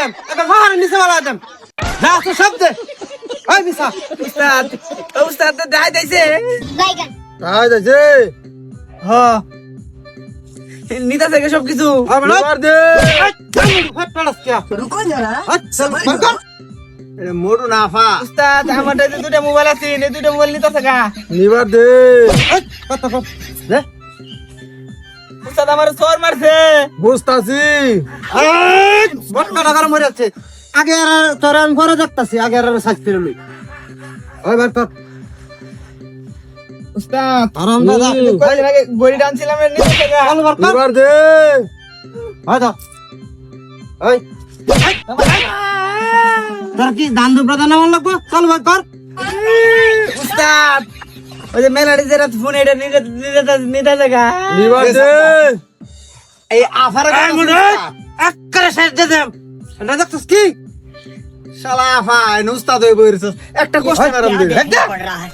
দেন একবার ফাহার নিচে ফালাই দেন যা তো সব দে ওই মিসা উস্তাদ উস্তাদ তো দাই দিছে তাই যাচ্ছে হ্যাঁ নিতা থেকে সবকিছু নিবার দে ফাট পাড়াস কে रुको जरा আচ্ছা বলকর এ মোড়ু না ফা উস্তাদ আমার কাছে দুটো মোবাইল আছে এই দুটো মোবাইল নিতে থাকা নিবার দে কত কত দে উস্তাদ আমার সর মারছে বুঝতাছি বটকা টাকার মরে যাচ্ছে আগে আর তোর আমি পরে দেখতাছি আগে আর সাইজ ফিরে লই ওই বার কর উস্তাদ আরাম দাদা কয়দিন আগে গড়ি ডানছিলাম এর নিতে থাকা চল বার কর নিবার দে হয় তো ওই তোর কি দান প্রদান আমার লাগবো চল বার কর উস্তাদ ওই যে মেলাডি যে রাত ফোন এটা নিতে নিতে থাকা নিবার দে এই আফারে একবারে শেষ দে দেব না দেখছস কি শালা আফা নুস্তাদ হই বইরছস একটা কষ্ট মারাম দে पड़ रहा है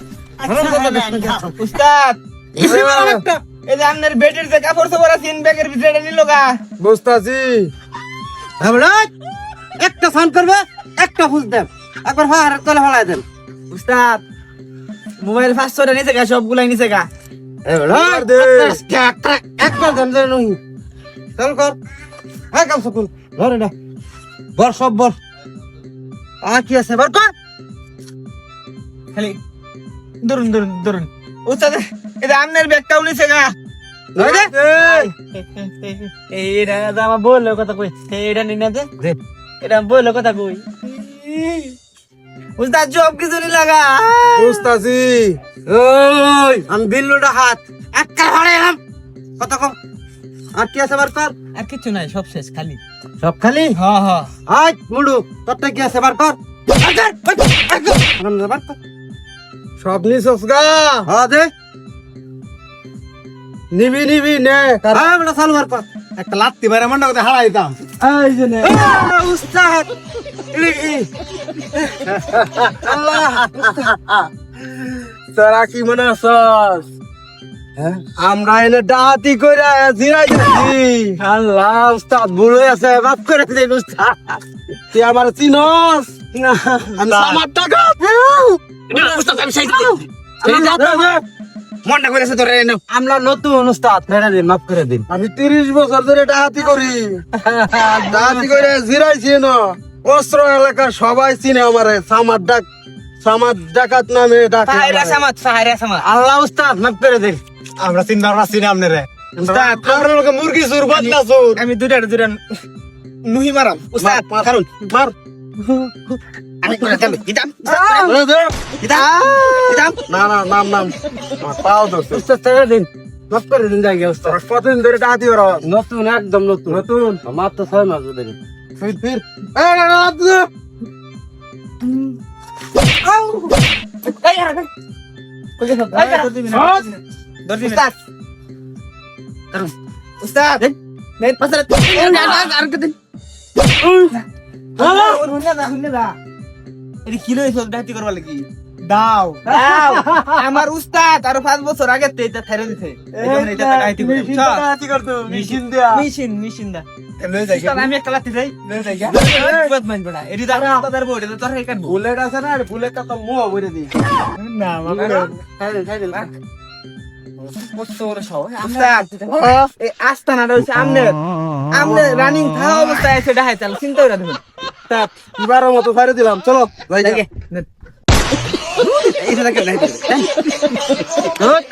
উস্তাদ এই যে আপনার বেডের যে কাপড় চোপড় আছে ব্যাগের ভিতরে নিল গা বুঝতাছি আমরা একটা ফোন করবে একটা ফুল দেব একবার ফার তলে ফলাই দেন উস্তাদ মোবাইল 500 টাকা নিছে গা সবগুলাই নিছে গা নিবার দে একবার দেন দেন নহি চল কর হ্যাঁ কাম সকল ধরে না বল সব বল আর কি আছে বার কর খালি ধরুন ধরুন ধরুন উস্তাদ এই যে আপনার ব্যাগটাও নিছে গা ধরে দে এইটা আমার বললো কথা কই এইটা নিনা দে এটা বললো কথা কই উস্তাদ সব কিছু নি লাগা বুঝতাছি ওই আমি বিল্লুটা হাত একটা ফাড়ে এলাম কত কম আর কি আছে বার কর আর কিছু নাই সব শেষ খালি সব খালি হ্যাঁ হ্যাঁ আজ মুড়ু তোরটা কি আছে বার কর সব নিছস গা হ্যাঁ দে নিবি নিবি নে হ্যাঁ বেটা চালু বার কর একটা লাত্তি মারে মন্ডা করে হারাই দিতাম এই যে নে উস্তাদ আল্লাহ তোরা কি মনে আছস আমরা এনে ডাহাতি করে জিরাই দিছি আল্লাহ উস্তাদ বুড়ো আছে বাপ করে দিন উস্তাদ তুই আমার চিনস না আমি আমার টাকা উস্তাদ আমি সেই মনটা করেছে তোরে আমরা নতুন উস্তাদ ফেরা দিন মাফ করে দিন আমি 30 বছর ধরে ডাহাতি করি ডাহাতি করে জিরাইছি না অস্ত্র এলাকার সবাই চিনে আমারে সামাদ ডাকাত নামে ডাকে সাহারা সামাত আল্লাহ উস্তাদ মাফ করে দিন আমরা চিন্তার পাচ্ছি না আপনারে উস্তাদ আপনার লোকে মুরগি চুর বাদনা চুর আমি দুটা নুহি মারাম উস্তাদ কারণ মার আমি করে দেব দিতাম না না নাম নাম পাও দোস্ত উস্তাদ ছেড়ে দিন মাফ করে দিন যাই উস্তাদ কতদিন ধরে ডাহাতি করো নতুন একদম নতুন নতুন মাত্র 6 মাস ধরে ফির উস্তাদ মেরে পাশে আর কদিন কিলো ডাহাতি করবা লাগি দাও আমার উস্তাদ আরো 5 বছর আগে এটা ছেড়ে দিছে ডাহাতি করতো মেশিন দেয়া মেশিন দা লয়ে যাই উস্তাদ আমি একটা লাতি যাই লয়ে যাই বদ মান বড়া এডি দা তাদের বড় তোর হে কাটবো বুলেট আছে না বুলেটটা তো মুহ বইরে দি না মামা খাইলে উস্তাদ এই আস্তানাটা হইছে আমনে রানিং থাকা অবস্থায় আছে ডাহাই চাল চিন্তা করে দেখুন উস্তাদ এবারের মতো ফাইরে দিলাম চলো যাই এইটা দেখে গুড